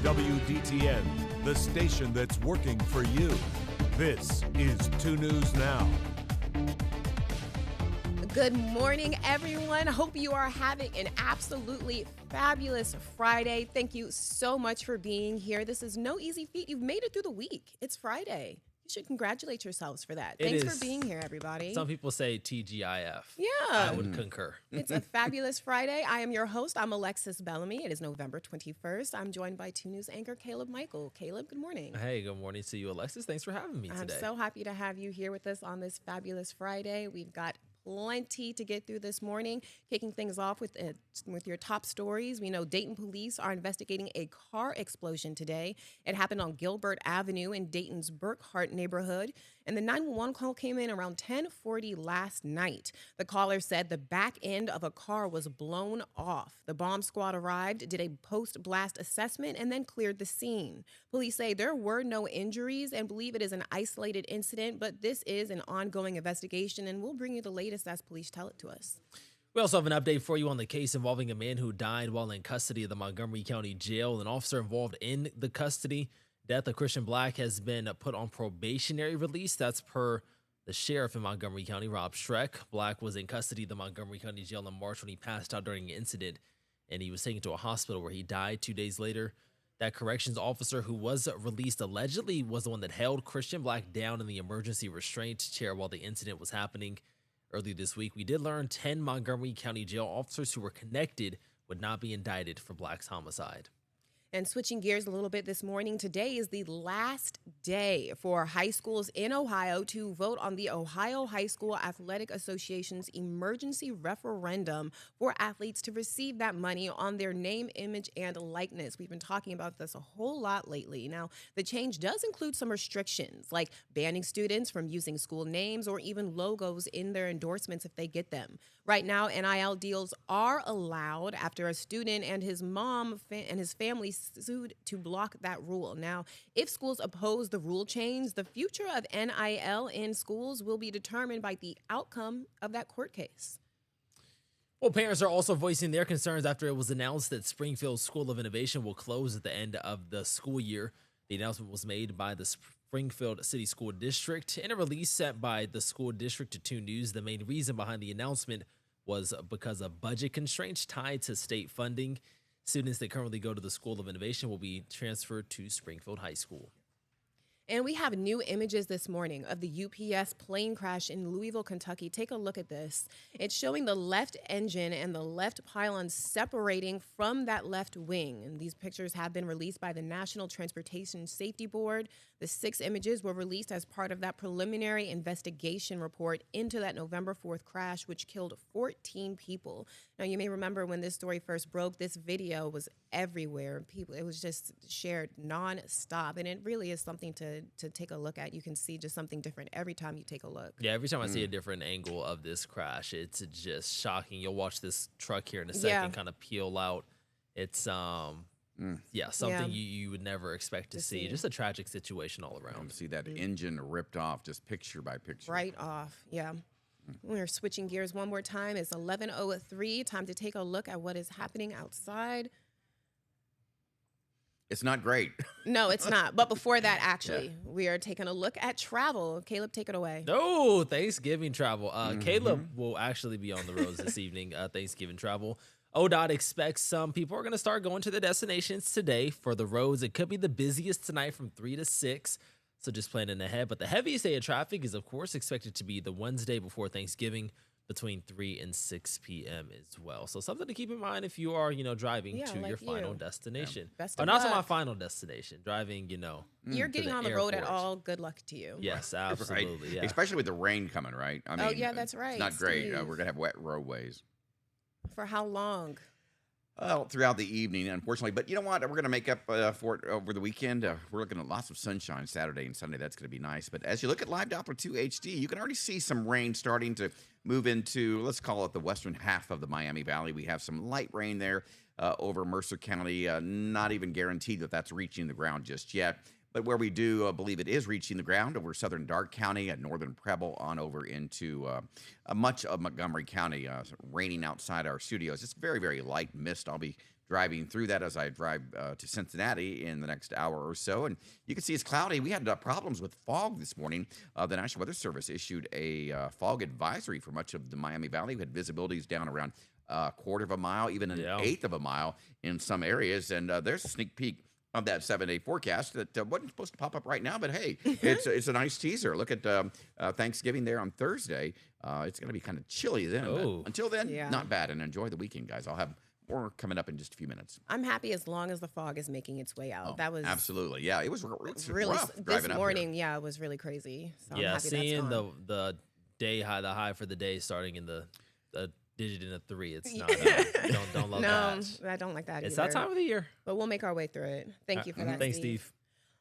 WDTN, the station that's working for you. This is 2 News Now. Good morning, everyone. Hope you are having an absolutely fabulous Friday. Thank you so much for being here. This is no easy feat. You've made it through the week. It's Friday. You should congratulate yourselves for that. Thanks for being here, everybody. Some people say TGIF. Yeah. I would concur. It's a fabulous Friday. I am your host. I'm Alexis Bellamy. It is November 21st. I'm joined by 2 News anchor Caleb Michael. Caleb, good morning. Hey, good morning to you, Alexis. Thanks for having me today. I'm so happy to have you here with us on this fabulous Friday. We've got plenty to get through this morning. Kicking things off with your top stories. We know Dayton police are investigating a car explosion today. It happened on Gilbert Avenue in Dayton's Burkhart neighborhood. And the 911 call came in around 10:40 last night. The caller said the back end of a car was blown off. The bomb squad arrived, did a post-blast assessment, and then cleared the scene. Police say there were no injuries and believe it is an isolated incident, but this is an ongoing investigation, and we'll bring you the latest as police tell it to us. We also have an update for you on the case involving a man who died while in custody of the Montgomery County Jail. An officer involved in the custody death of Christian Black has been put on probationary release. That's per the sheriff in Montgomery County, Rob Schreck. Black was in custody of the Montgomery County Jail in March when he passed out during an incident, and he was taken to a hospital where he died 2 days later. That corrections officer who was released allegedly was the one that held Christian Black down in the emergency restraint chair while the incident was happening. Earlier this week, we did learn 10 Montgomery County Jail officers who were connected would not be indicted for Black's homicide. And switching gears a little bit this morning, today is the last day for high schools in Ohio to vote on the Ohio High School Athletic Association's emergency referendum for athletes to receive that money on their name, image, and likeness. We've been talking about this a whole lot lately. Now, the change does include some restrictions, like banning students from using school names or even logos in their endorsements if they get them. Right now, NIL deals are allowed after a student and his mom and his family sued to block that rule. Now, if schools oppose the rule change, the future of NIL in schools will be determined by the outcome of that court case. Well, parents are also voicing their concerns after it was announced that Springfield School of Innovation will close at the end of the school year. The announcement was made by the Springfield City School District. In a release sent by the school district to 2 News, the main reason behind the announcement was because of budget constraints tied to state funding. Students that currently go to the School of Innovation will be transferred to Springfield High School. And we have new images this morning of the UPS plane crash in Louisville, Kentucky. Take a look at this. It's showing the left engine and the left pylon separating from that left wing. And these pictures have been released by the National Transportation Safety Board. The 6 images were released as part of that preliminary investigation report into that November 4th crash, which killed 14 people. Now, you may remember when this story first broke, this video was everywhere. It was just shared nonstop. And it really is something to take a look at. You can see just something different every time you take a look. Yeah, every time I see a different angle of this crash, it's just shocking. You'll watch this truck here in a second kind of peel out. It's something you would never expect to see. Just a tragic situation all around. To see that engine ripped off, just picture by picture. Right off, yeah. We're switching gears one more time. It's 11:03. Time to take a look at what is happening outside. It's not great. No, it's not. But before that, actually, we are taking a look at travel. Caleb, take it away. Oh, Thanksgiving travel. Caleb will actually be on the roads this evening, Thanksgiving travel. ODOT expects some people are going to start going to their destinations today for the roads. It could be the busiest tonight from 3 to 6, so just planning ahead. But the heaviest day of traffic is, of course, expected to be the Wednesday before Thanksgiving between 3 and 6 p.m. as well. So something to keep in mind if you are, driving to your final destination. Best or of not to luck. my final destination, driving, You're getting on the road at all. Good luck to you. Yes, absolutely. Right. Yeah. Especially with the rain coming, right? I mean, that's right. It's not great. Steve. We're going to have wet roadways. For how long? Well, throughout the evening, unfortunately. But you know what? We're going to make up for it over the weekend. We're looking at lots of sunshine Saturday and Sunday. That's going to be nice. But as you look at Live Doppler 2 HD, you can already see some rain starting to move into, let's call it the western half of the Miami Valley. We have some light rain there over Mercer County. Not even guaranteed that that's reaching the ground just yet. But where we do believe it is reaching the ground over southern Darke County and northern Preble on over into much of Montgomery County, raining outside our studios. It's very, very light mist. I'll be driving through that as I drive to Cincinnati in the next hour or so. And you can see it's cloudy. We had problems with fog this morning. The National Weather Service issued a fog advisory for much of the Miami Valley. We had visibilities down around a quarter of a mile, even an eighth of a mile in some areas. And there's a sneak peek of that 7-day forecast that wasn't supposed to pop up right now, but hey, it's a nice teaser. Look at Thanksgiving there on Thursday. It's going to be kind of chilly then. But until then, not bad. And enjoy the weekend, guys. I'll have more coming up in just a few minutes. I'm happy as long as the fog is making its way out. That was absolutely, yeah. It was really rough this morning. Yeah, it was really crazy. So I'm happy seeing that's gone. the day high, the high for the day starting in the digit in a 3. It's not. Don't love that. No, I don't like that. It's either. that time of the year. But we'll make our way through it. Thank you for that. Thanks, Steve.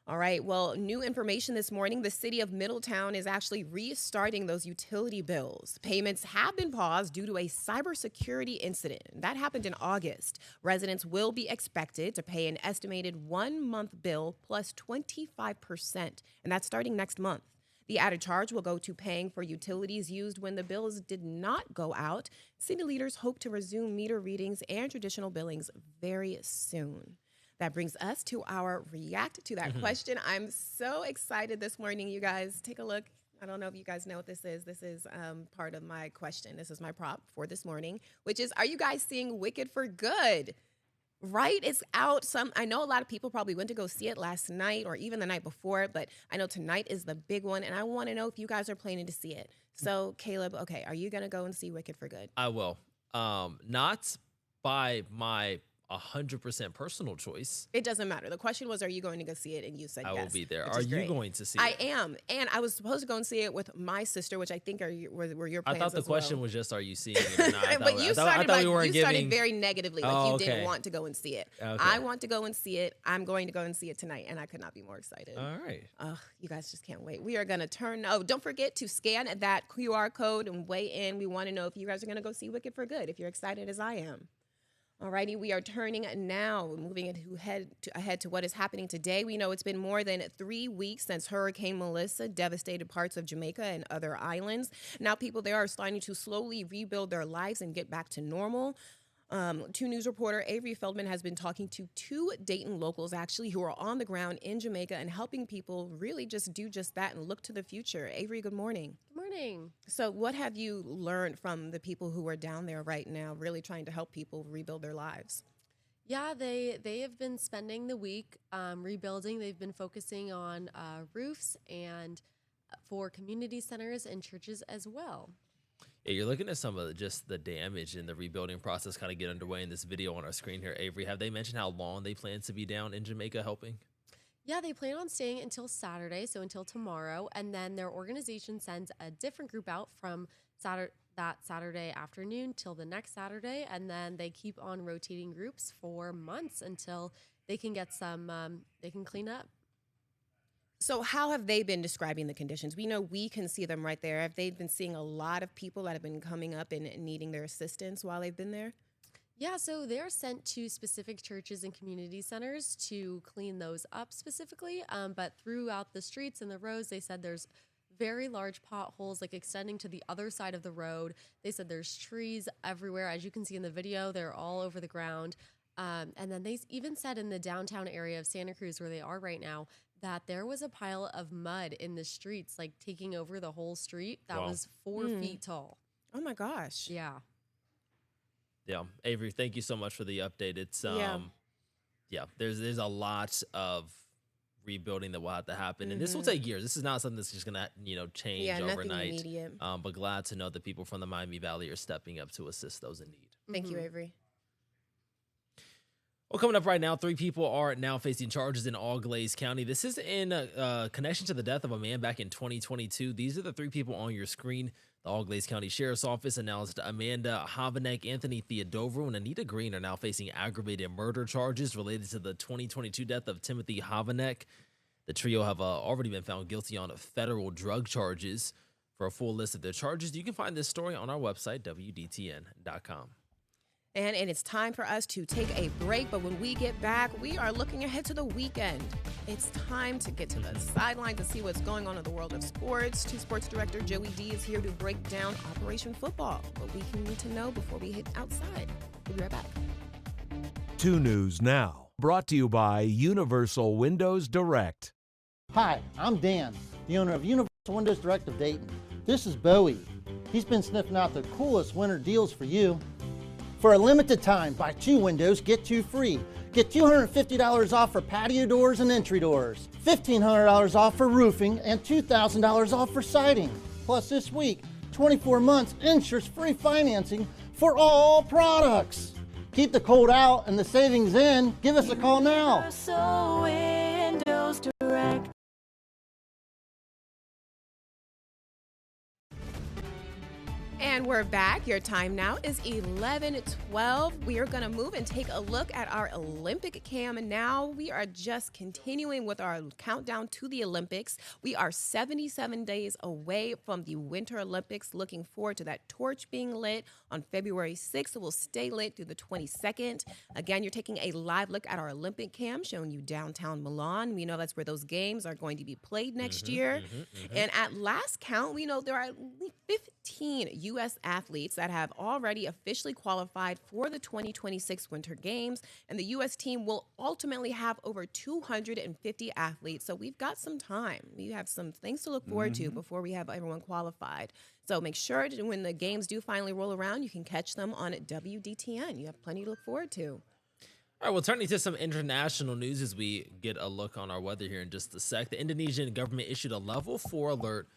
All right. Well, new information this morning. The city of Middletown is actually restarting those utility bills. Payments have been paused due to a cybersecurity incident. That happened in August. Residents will be expected to pay an estimated 1-month bill plus 25%, and that's starting next month. The added charge will go to paying for utilities used when the bills did not go out. City leaders hope to resume meter readings and traditional billings very soon. That brings us to our react to that question. I'm so excited this morning, you guys. Take a look. I don't know if you guys know what this is. This is part of my question. This is my prop for this morning, which is, are you guys seeing Wicked for Good? Right? It's out. I know a lot of people probably went to go see it last night or even the night before, but I know tonight is the big one, and I want to know if you guys are planning to see it. So, Caleb, okay, are you going to go and see Wicked for Good? I will. Not by my 100% personal choice. It doesn't matter. The question was, are you going to go see it? And you said yes. I will be there. Are you going to see it? I am. And I was supposed to go and see it with my sister, which I think were your plans. I thought the question was just, are you seeing it or not? But you started very negatively, like you didn't want to go and see it. Okay. I want to go and see it. I'm going to go and see it tonight, and I could not be more excited. All right. You guys just can't wait. We are going to turn. Oh, don't forget to scan that QR code and weigh in. We want to know if you guys are going to go see Wicked for Good, if you're excited as I am. Alrighty, we are turning now, moving ahead to what is happening today. We know it's been more than 3 weeks since Hurricane Melissa devastated parts of Jamaica and other islands. Now people there are starting to slowly rebuild their lives and get back to normal. 2 News reporter Avery Feldman has been talking to 2 Dayton locals, actually, who are on the ground in Jamaica and helping people really just do just that and look to the future. Avery, good morning. Good morning. So what have you learned from the people who are down there right now, really trying to help people rebuild their lives? Yeah, they have been spending the week rebuilding. They've been focusing on roofs and for community centers and churches as well. Yeah, you're looking at some of just the damage in the rebuilding process kind of get underway in this video on our screen here. Avery, have they mentioned how long they plan to be down in Jamaica helping? Yeah, they plan on staying until Saturday, so until tomorrow, and then their organization sends a different group out from that Saturday afternoon till the next Saturday, and then they keep on rotating groups for months until they can get they can clean up. So how have they been describing the conditions? We know we can see them right there. Have they been seeing a lot of people that have been coming up and needing their assistance while they've been there? Yeah, so they're sent to specific churches and community centers to clean those up specifically. But throughout the streets and the roads, they said there's very large potholes like extending to the other side of the road. They said there's trees everywhere. As you can see in the video, they're all over the ground. And then they even said in the downtown area of Santa Cruz, where they are right now, that there was a pile of mud in the streets, like taking over the whole street that was 4 feet tall. Oh my gosh. Yeah. Yeah. Avery, thank you so much for the update. It's there's a lot of rebuilding that will have to happen. And this will take years. This is not something that's just gonna, change overnight. Nothing immediate. But glad to know that people from the Miami Valley are stepping up to assist those in need. Thank you, Avery. Well, coming up right now, 3 people are now facing charges in Auglaize County. This is in connection to the death of a man back in 2022. These are the 3 people on your screen. The Auglaize County Sheriff's Office announced Amanda Havanek, Anthony Theodoro, and Anita Green are now facing aggravated murder charges related to the 2022 death of Timothy Havanek. The trio have already been found guilty on federal drug charges. For a full list of their charges, you can find this story on our website, WDTN.com. And it's time for us to take a break. But when we get back, we are looking ahead to the weekend. It's time to get to the sideline to see what's going on in the world of sports. Chief Sports Director Joey D is here to break down Operation Football, what we need to know before we hit outside. We'll be right back. 2 News Now, brought to you by Universal Windows Direct. Hi, I'm Dan, the owner of Universal Windows Direct of Dayton. This is Bowie. He's been sniffing out the coolest winter deals for you. For a limited time, buy 2 windows, get 2 free. Get $250 off for patio doors and entry doors, $1,500 off for roofing, and $2,000 off for siding. Plus this week, 24 months interest-free financing for all products. Keep the cold out and the savings in. Give us a call now. Universal Windows Direct. And we're back. Your time now is 11:12. We are going to move and take a look at our Olympic cam now. We are just continuing with our countdown to the Olympics. We are 77 days away from the Winter Olympics. Looking forward to that torch being lit on February 6th. It will stay lit through the 22nd. Again, you're taking a live look at our Olympic cam, showing you downtown Milan. We know that's where those games are going to be played next year. And at last count, we know there are 15 U.S. athletes that have already officially qualified for the 2026 Winter Games, and the U.S. team will ultimately have over 250 athletes. So we've got some time. We have some things to look forward to before we have everyone qualified. So make sure that when the games do finally roll around, you can catch them on WDTN. You have plenty to look forward to. All right, well, turning to some international news as we get a look on our weather here in just a sec. The Indonesian government issued a level 4 alert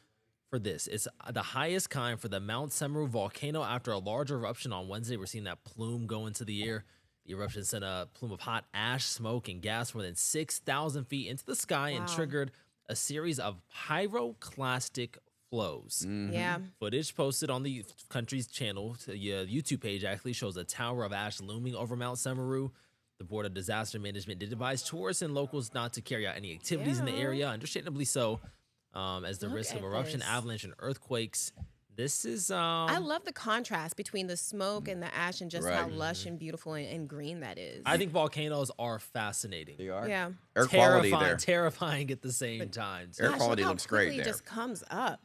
for this. It's the highest kind for the Mount Semeru volcano after a large eruption on Wednesday. We're seeing that plume go into the air. The eruption sent a plume of hot ash, smoke, and gas more than 6,000 feet into the sky and triggered a series of pyroclastic flows. Yeah. Footage posted on the country's channel, the YouTube page, actually shows a tower of ash looming over Mount Semeru. The Board of Disaster Management did advise tourists and locals not to carry out any activities in the area, understandably so. As the risk of eruption, avalanche, and earthquakes. This is I love the contrast between the smoke and the ash and just how lush and beautiful and green that is. I think volcanoes are fascinating. They are. Yeah. Air quality there. Terrifying at the same time. Air Gosh, quality look how looks great quickly there. It just comes up.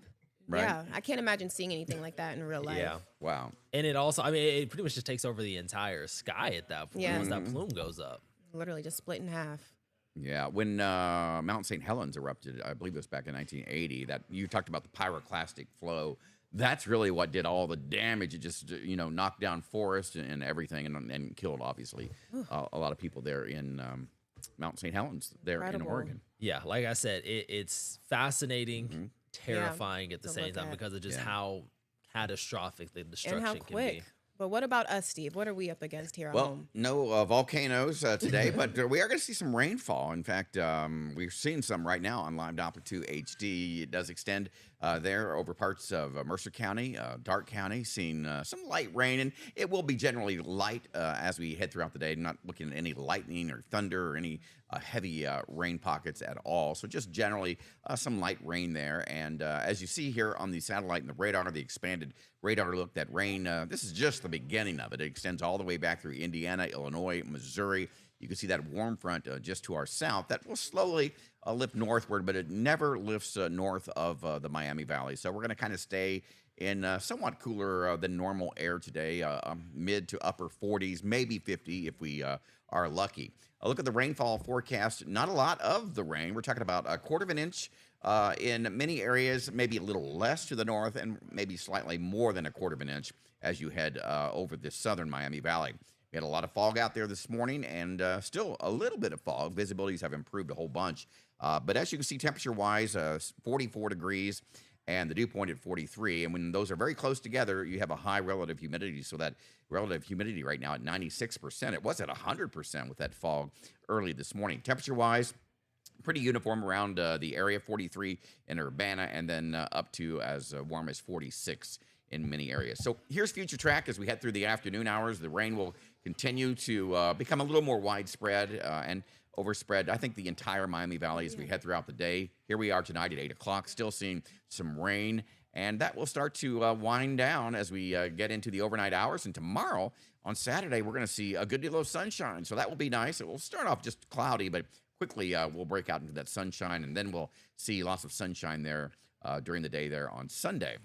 Right. Yeah, I can't imagine seeing anything like that in real life. Yeah. Wow. And it also, I mean, it pretty much just takes over the entire sky at that point once that plume goes up. Literally just split in half. Yeah, when Mount St. Helens erupted, I believe it was back in 1980, that you talked about the pyroclastic flow. That's really what did all the damage. It just, knocked down forest and everything and killed, obviously, a lot of people there in Mount St. Helens there in Oregon. Yeah, like I said, it's fascinating, terrifying at the to same look time at. because of just how catastrophic the destruction And how can quick. be. But what about us, Steve? What are we up against here at Well, home? no volcanoes today, but we are going to see some rainfall. In fact, we're seeing some right now on Live Doppler 2 HD. It does extend there over parts of Mercer County, Darke County, seeing some light rain. And it will be generally light as we head throughout the day, not looking at any lightning or thunder or any heavy rain pockets at all. So just generally some light rain there. And as you see here on the satellite and the radar, the expanded radar look, that rain, this is just the beginning of it. It extends all the way back through Indiana, Illinois, Missouri. You can see that warm front just to our south. That will slowly lift northward, but it never lifts north of the Miami Valley. So we're going to kind of stay in somewhat cooler than normal air today, mid to upper 40s, maybe 50 if we are lucky. A look at the rainfall forecast. Not a lot of the rain. We're talking about 1/4 of an inch in many areas, maybe a little less to the north, and maybe slightly more than 1/4 of an inch as you head over the southern Miami Valley. We had a lot of fog out there this morning, and still a little bit of fog. Visibilities have improved a whole bunch. But as you can see, temperature-wise, 44 degrees, and the dew point at 43. And when those are very close together, you have a high relative humidity. So that relative humidity right now at 96%. It was at 100% with that fog early this morning. Temperature-wise, pretty uniform around the area, 43 in Urbana, and then up to as warm as 46 in many areas. So here's future track as we head through the afternoon hours. The rain will continue to become a little more widespread and overspread, I think, the entire Miami Valley as we head throughout the day. Here we are tonight at 8 o'clock, still seeing some rain, and that will start to wind down as we get into the overnight hours. And tomorrow, on Saturday, we're going to see a good deal of sunshine, so that will be nice. It will start off just cloudy, but quickly we'll break out into that sunshine, and then we'll see lots of sunshine there during the day there on Sunday.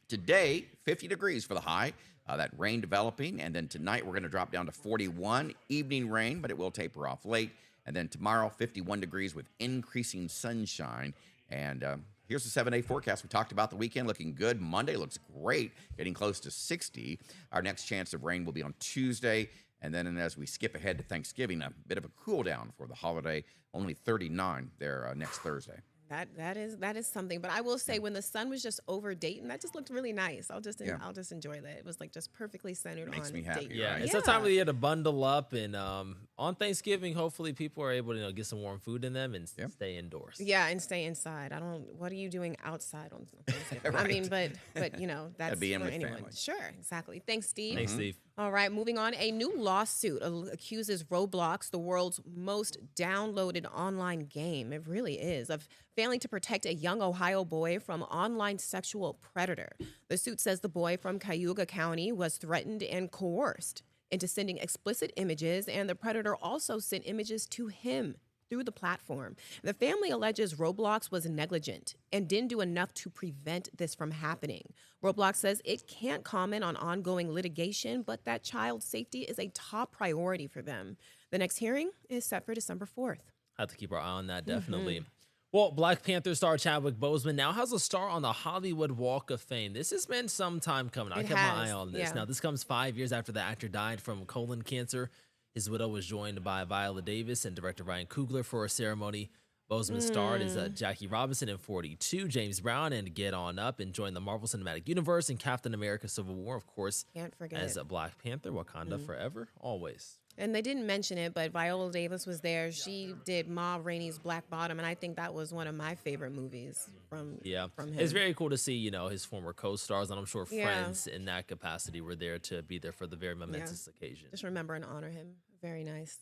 Today, 50 degrees for the high. That rain developing, and then tonight we're going to drop down to 41, evening rain, but it will taper off late. And then tomorrow, 51 degrees with increasing sunshine. And here's the 7-day forecast. We talked about the weekend looking good. Monday looks great, getting close to 60. Our next chance of rain will be on Tuesday. And then as we skip ahead to Thanksgiving, a bit of a cool down for the holiday, only 39 there next Thursday. That is something. But I will say, when the sun was just over Dayton, that just looked really nice. I'll just enjoy that. It was like just perfectly centered on Makes me happy, Dayton. Yeah, right? it's a time of the year to bundle up, and on Thanksgiving, hopefully people are able to get some warm food in them and stay indoors. Yeah, and stay inside. What are you doing outside on Thanksgiving? Right. I mean, but that's Gotta be in for with anyone. family. Sure, exactly. Thanks, Steve. Thanks, Steve. All right, moving on. A new lawsuit accuses Roblox, the world's most downloaded online game, it really is, of failing to protect a young Ohio boy from online sexual predator. The suit says the boy from Cayuga County was threatened and coerced into sending explicit images, and the predator also sent images to him through the platform. The family alleges Roblox was negligent and didn't do enough to prevent this from happening. Roblox says it can't comment on ongoing litigation, but that child safety is a top priority for them. The next hearing is set for December 4th. Have to keep our eye on that, definitely. Well, Black Panther star Chadwick Boseman now has a star on the Hollywood Walk of Fame. This has been some time coming. I kept my eye on this. Yeah. Now, this comes 5 years after the actor died from colon cancer. His widow was joined by Viola Davis and director Ryan Coogler for a ceremony. Boseman starred as Jackie Robinson in 42, James Brown, and Get On Up, and joined the Marvel Cinematic Universe and Captain America Civil War, of course, Can't forget. as a Black Panther, Wakanda forever, always. And they didn't mention it, but Viola Davis was there. She did Ma Rainey's Black Bottom, and I think that was one of my favorite movies from him. It's very cool to see, his former co-stars, and I'm sure Yeah. friends in that capacity were there to be there for the very momentous occasion. Just remember and honor him. Very nice.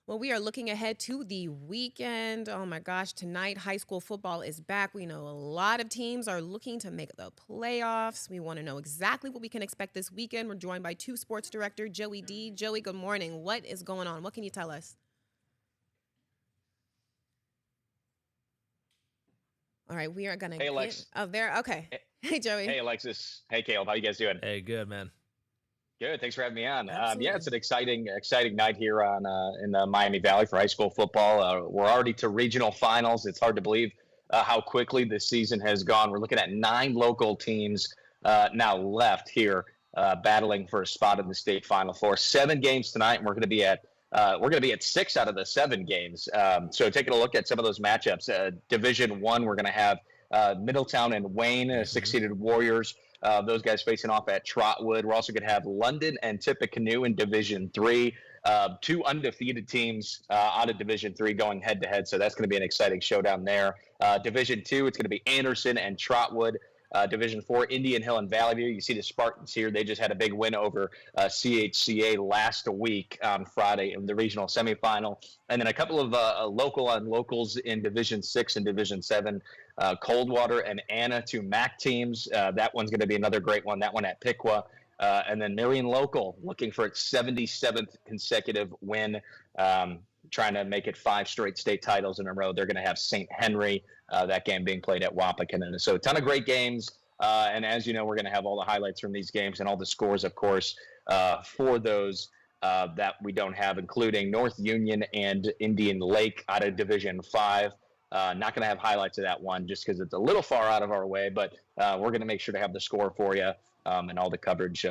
Well, we are looking ahead to the weekend. Oh my gosh, tonight high school football is back. We know a lot of teams are looking to make the playoffs. We want to know exactly what we can expect this weekend. We're joined by two sports director, Joey D. Joey, good morning. What is going on? What can you tell us? All right, we are going to Hey, Alex. Oh, there. Okay. Hey, Joey. Hey, Alexis. Hey, Caleb. How you guys doing? Hey, good, man. Good. Thanks for having me on. Absolutely. It's an exciting night here in the Miami Valley for high school football. We're already to regional finals. It's hard to believe how quickly this season has gone. We're looking at 9 local teams now left here battling for a spot in the state final four. 7 games tonight, and we're going to be at 6 out of the 7 games. So taking a look at some of those matchups, Division I, we're going to have Middletown and Wayne, 6-seeded Warriors. Those guys facing off at Trotwood. We're also going to have London and Tippecanoe in Division III. 2 undefeated teams out of Division III going head-to-head, so that's going to be an exciting showdown there. Division II, it's going to be Anderson and Trotwood. Division IV, Indian Hill and Valley View. You see the Spartans here. They just had a big win over CHCA last week on Friday in the regional semifinal. And then a couple of locals in Division VI and Division VII. Coldwater and Anna, 2 MAC teams. That one's going to be another great one. That one at Piqua. And then Marion Local looking for its 77th consecutive win, trying to make it 5 straight state titles in a row. They're going to have St. Henry, that game being played at Wapakoneta. So a ton of great games. And as you know, we're going to have all the highlights from these games and all the scores, of course, for those that we don't have, including North Union and Indian Lake out of Division V. Not going to have highlights of that one just because it's a little far out of our way, but we're going to make sure to have the score for you and all the coverage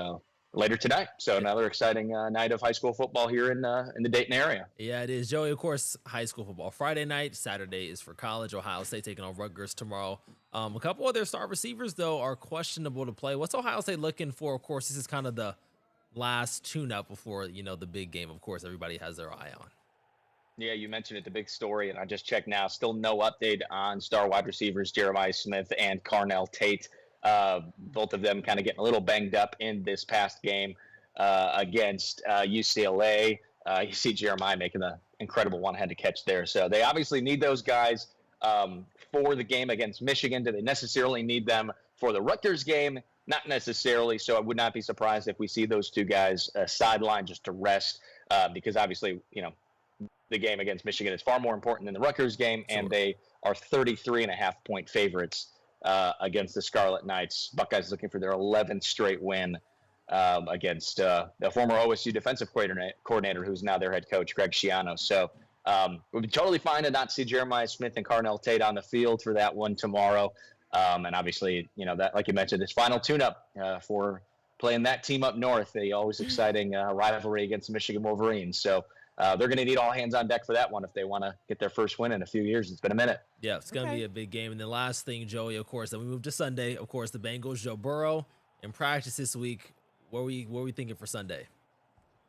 later tonight. So another exciting night of high school football here in the Dayton area. Yeah, it is. Joey, of course, high school football Friday night. Saturday is for college. Ohio State taking on Rutgers tomorrow. A couple of their star receivers, though, are questionable to play. What's Ohio State looking for? Of course, this is kind of the last tune-up before, the big game, of course, everybody has their eye on. Yeah, you mentioned it, the big story, and I just checked now. Still no update on star wide receivers Jeremiah Smith and Carnell Tate. Both of them kind of getting a little banged up in this past game against UCLA. You see Jeremiah making the incredible one-handed catch there. So they obviously need those guys for the game against Michigan. Do they necessarily need them for the Rutgers game? Not necessarily. So I would not be surprised if we see those 2 guys sidelined just to rest because obviously, the game against Michigan is far more important than the Rutgers game, and they are 33.5-point favorites against the Scarlet Knights. Buckeyes looking for their 11th straight win against the former OSU defensive coordinator, who's now their head coach, Greg Schiano. So we'll be totally fine to not see Jeremiah Smith and Carnell Tate on the field for that one tomorrow. And obviously, that, like you mentioned, this final tune-up for playing that team up north, the always exciting rivalry against the Michigan Wolverines. So they're going to need all hands on deck for that one if they want to get their first win in a few years. It's been a minute. Yeah, it's going to be a big game. And the last thing, Joey, of course, then we move to Sunday. Of course, the Bengals, Joe Burrow, in practice this week. What were we thinking for Sunday?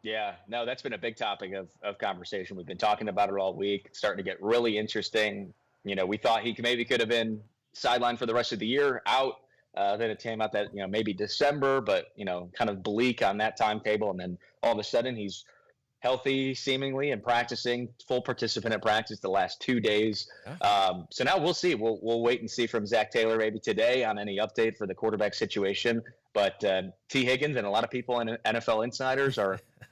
Yeah, no, that's been a big topic of conversation. We've been talking about it all week. It's starting to get really interesting. We thought he could have been sidelined for the rest of the year, out. Then it came out that, maybe December, but, kind of bleak on that timetable. And then all of a sudden he's healthy seemingly and practicing, full participant at practice the last 2 days. So now we'll see. We'll wait and see from Zach Taylor maybe today on any update for the quarterback situation. But T. Higgins and a lot of people in NFL insiders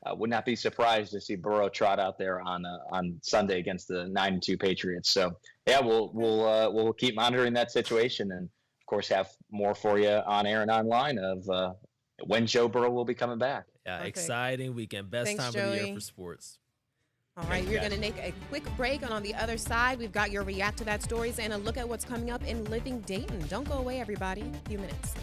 would not be surprised to see Burrow trot out there on Sunday against the 9-2 Patriots. So yeah, we'll keep monitoring that situation and of course have more for you on air and online of when Joe Burrow will be coming back. Yeah, exciting weekend. Best time Joey. of the year for sports. All right, we're going to take a quick break, and on the other side, we've got your React to That stories and a look at what's coming up in Living Dayton. Don't go away, everybody. A few minutes.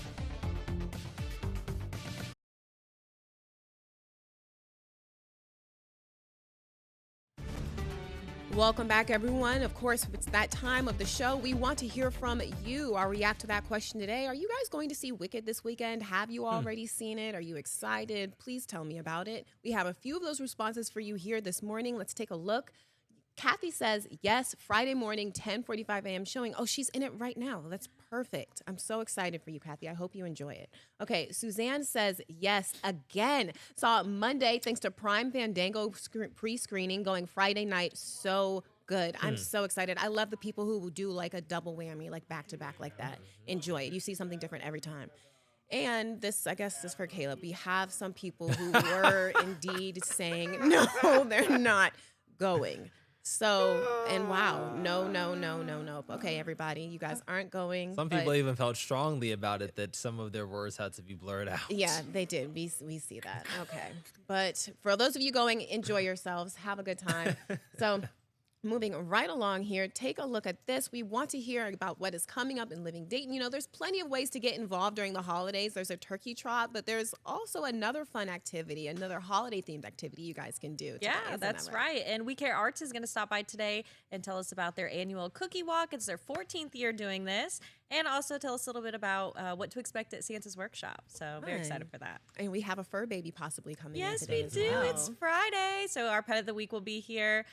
Welcome back, everyone. Of course, it's that time of the show. We want to hear from you. Our React to That question today. Are you guys going to see Wicked this weekend? Have you already seen it? Are you excited? Please tell me about it. We have a few of those responses for you here this morning. Let's take a look. Kathy says, yes, Friday morning, 10:45 a.m. showing. Oh, she's in it right now. That's perfect. I'm so excited for you, Kathy. I hope you enjoy it. Okay, Suzanne says, yes, again. Saw it Monday thanks to Prime Fandango pre-screening going Friday night. So good. I'm so excited. I love the people who do like a double whammy, like back-to-back like that. Enjoy it. You see something different every time. And this, I guess, is for Caleb. We have some people who were indeed saying, no, they're not going. So, and wow, no. Okay, everybody, you guys aren't going. Some people even felt strongly about it, that some of their words had to be blurred out. Yeah, they did. We see that. Okay. But for those of you going, enjoy yourselves. Have a good time. So, moving right along here, take a look at this. We want to hear about what is coming up in Living Dayton. There's plenty of ways to get involved during the holidays. There's a turkey trot, but there's also another fun activity, another holiday-themed activity you guys can do today. Yeah, that's right. And We Care Arts is going to stop by today and tell us about their annual cookie walk. It's their 14th year doing this. And also tell us a little bit about what to expect at Santa's workshop. So very excited for that. And we have a fur baby possibly coming in Yes, today we do. Well. It's Friday. So our pet of the week will be here.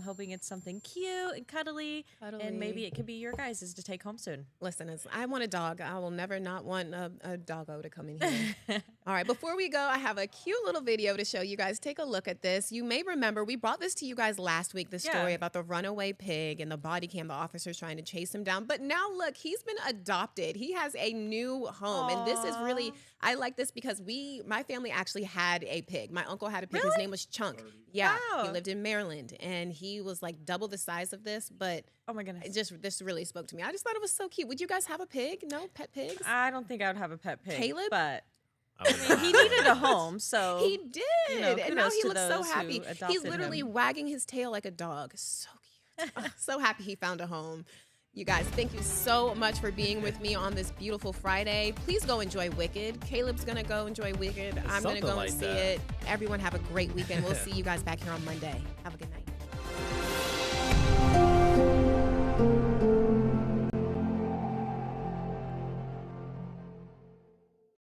Hoping it's something cute and cuddly, and maybe it could be your guys' to take home soon. Listen, I want a dog. I will never not want a doggo to come in here. All right, before we go, I have a cute little video to show you guys. Take a look at this. You may remember we brought this to you guys last week, the story about the runaway pig and the body cam, the officers trying to chase him down. But now look, he's been adopted. He has a new home. And this is really, I like this because my family actually had a pig. My uncle had a pig. His name was Chunk. Yeah, he lived in Maryland, and he was like double the size of this, but oh my goodness, this really spoke to me. I just thought it was so cute. Would you guys have a pig? No pet pigs? I don't think I would have a pet pig. Caleb? But I mean, he needed a home, so he did, and now he looks so those happy. who He's adopted literally him. wagging his tail like a dog. So cute. So happy he found a home. You guys, thank you so much for being with me on this beautiful Friday. Please go enjoy Wicked. Caleb's going to go enjoy Wicked. I'm going to go and see it. Everyone have a great weekend. We'll see you guys back here on Monday. Have a good night.